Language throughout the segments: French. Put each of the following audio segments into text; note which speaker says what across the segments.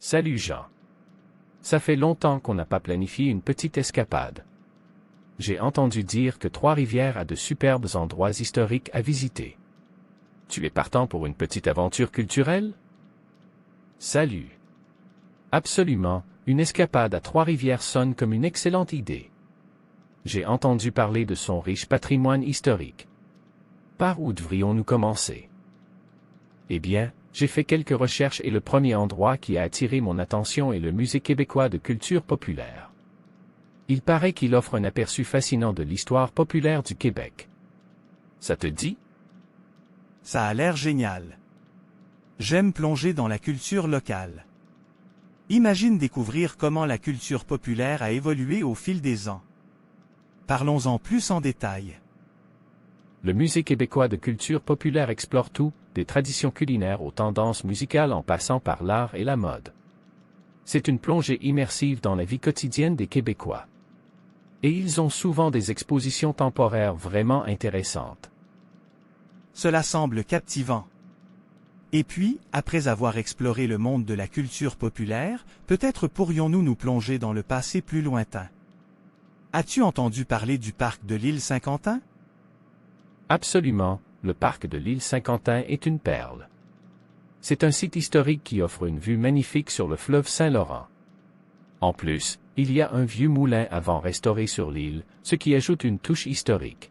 Speaker 1: Salut Jean. Ça fait longtemps qu'on n'a pas planifié une petite escapade. J'ai entendu dire que Trois-Rivières a de superbes endroits historiques à visiter. Tu es partant pour une petite aventure culturelle? Salut. Absolument, une escapade à Trois-Rivières sonne comme une excellente idée. J'ai entendu parler de son riche patrimoine historique. Par où devrions-nous commencer? Eh bien, j'ai fait quelques recherches et le premier endroit qui a attiré mon attention est le Musée québécois de culture populaire. Il paraît qu'il offre un aperçu fascinant de l'histoire populaire du Québec. Ça te dit?
Speaker 2: Ça a l'air génial. J'aime plonger dans la culture locale. Imagine découvrir comment la culture populaire a évolué au fil des ans. Parlons-en plus en détail.
Speaker 1: Le Musée québécois de culture populaire explore tout, des traditions culinaires aux tendances musicales en passant par l'art et la mode. C'est une plongée immersive dans la vie quotidienne des Québécois. Et ils ont souvent des expositions temporaires vraiment intéressantes.
Speaker 2: Cela semble captivant. Et puis, après avoir exploré le monde de la culture populaire, peut-être pourrions-nous nous plonger dans le passé plus lointain. As-tu entendu parler du parc de l'île Saint-Quentin?
Speaker 1: Absolument, le parc de l'île Saint-Quentin est une perle. C'est un site historique qui offre une vue magnifique sur le fleuve Saint-Laurent. En plus, il y a un vieux moulin à vent restauré sur l'île, ce qui ajoute une touche historique.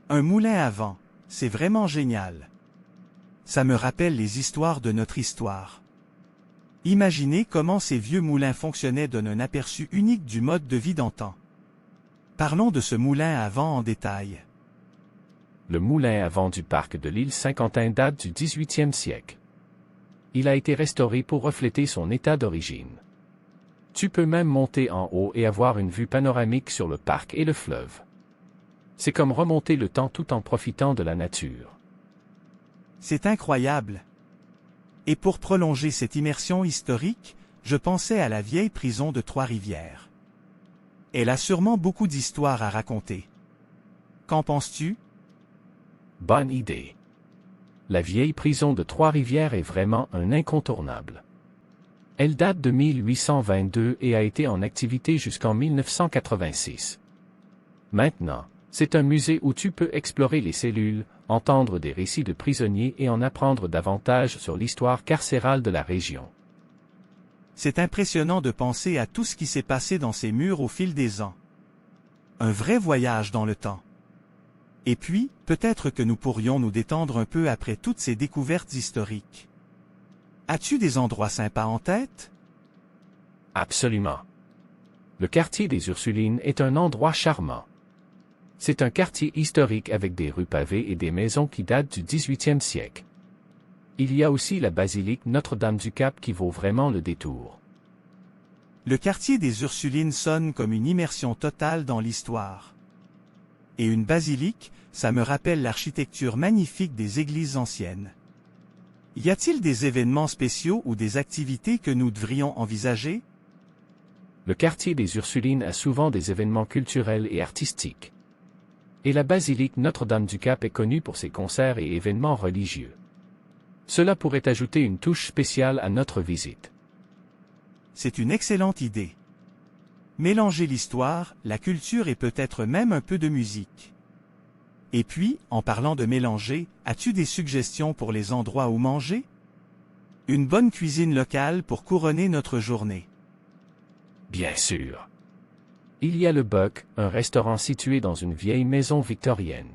Speaker 2: Un moulin à vent, c'est vraiment génial. Ça me rappelle les histoires de notre histoire. Imaginez comment ces vieux moulins fonctionnaient donne un aperçu unique du mode de vie d'antan. Parlons de ce moulin à vent en détail.
Speaker 1: Le moulin à vent du parc de l'île Saint-Quentin date du 18e siècle. Il a été restauré pour refléter son état d'origine. Tu peux même monter en haut et avoir une vue panoramique sur le parc et le fleuve. C'est comme remonter le temps tout en profitant de la nature.
Speaker 2: C'est incroyable. Et pour prolonger cette immersion historique, je pensais à la vieille prison de Trois-Rivières. Elle a sûrement beaucoup d'histoires à raconter. Qu'en penses-tu?
Speaker 1: Bonne idée. La vieille prison de Trois-Rivières est vraiment un incontournable. Elle date de 1822 et a été en activité jusqu'en 1986. Maintenant, c'est un musée où tu peux explorer les cellules, entendre des récits de prisonniers et en apprendre davantage sur l'histoire carcérale de la région.
Speaker 2: C'est impressionnant de penser à tout ce qui s'est passé dans ces murs au fil des ans. Un vrai voyage dans le temps. Et puis, peut-être que nous pourrions nous détendre un peu après toutes ces découvertes historiques. As-tu des endroits sympas en tête?
Speaker 1: Absolument. Le quartier des Ursulines est un endroit charmant. C'est un quartier historique avec des rues pavées et des maisons qui datent du 18e siècle. Il y a aussi la basilique Notre-Dame-du-Cap qui vaut vraiment le détour.
Speaker 2: Le quartier des Ursulines sonne comme une immersion totale dans l'histoire. Et une basilique, ça me rappelle l'architecture magnifique des églises anciennes. Y a-t-il des événements spéciaux ou des activités que nous devrions envisager?
Speaker 1: Le quartier des Ursulines a souvent des événements culturels et artistiques. Et la basilique Notre-Dame-du-Cap est connue pour ses concerts et événements religieux. Cela pourrait ajouter une touche spéciale à notre visite.
Speaker 2: C'est une excellente idée. Mélanger l'histoire, la culture et peut-être même un peu de musique. Et puis, en parlant de mélanger, as-tu des suggestions pour les endroits où manger? Une bonne cuisine locale pour couronner notre journée.
Speaker 1: Bien sûr. Il y a le Buck, un restaurant situé dans une vieille maison victorienne.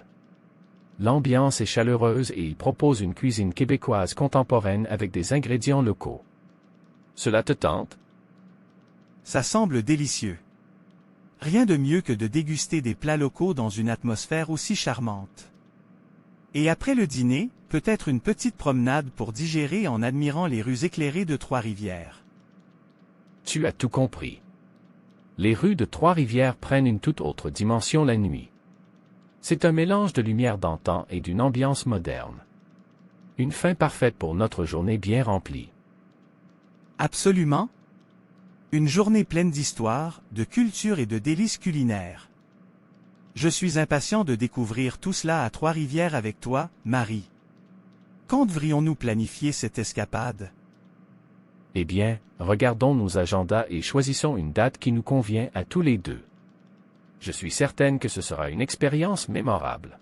Speaker 1: L'ambiance est chaleureuse et il propose une cuisine québécoise contemporaine avec des ingrédients locaux. Cela te tente?
Speaker 2: Ça semble délicieux. Rien de mieux que de déguster des plats locaux dans une atmosphère aussi charmante. Et après le dîner, peut-être une petite promenade pour digérer en admirant les rues éclairées de Trois-Rivières.
Speaker 1: Tu as tout compris. Les rues de Trois-Rivières prennent une toute autre dimension la nuit. C'est un mélange de lumière d'antan et d'une ambiance moderne. Une fin parfaite pour notre journée bien remplie.
Speaker 2: Absolument. Une journée pleine d'histoire, de culture et de délices culinaires. Je suis impatient de découvrir tout cela à Trois-Rivières avec toi, Marie. Quand devrions-nous planifier cette escapade?
Speaker 1: Eh bien, regardons nos agendas et choisissons une date qui nous convient à tous les deux. Je suis certaine que ce sera une expérience mémorable.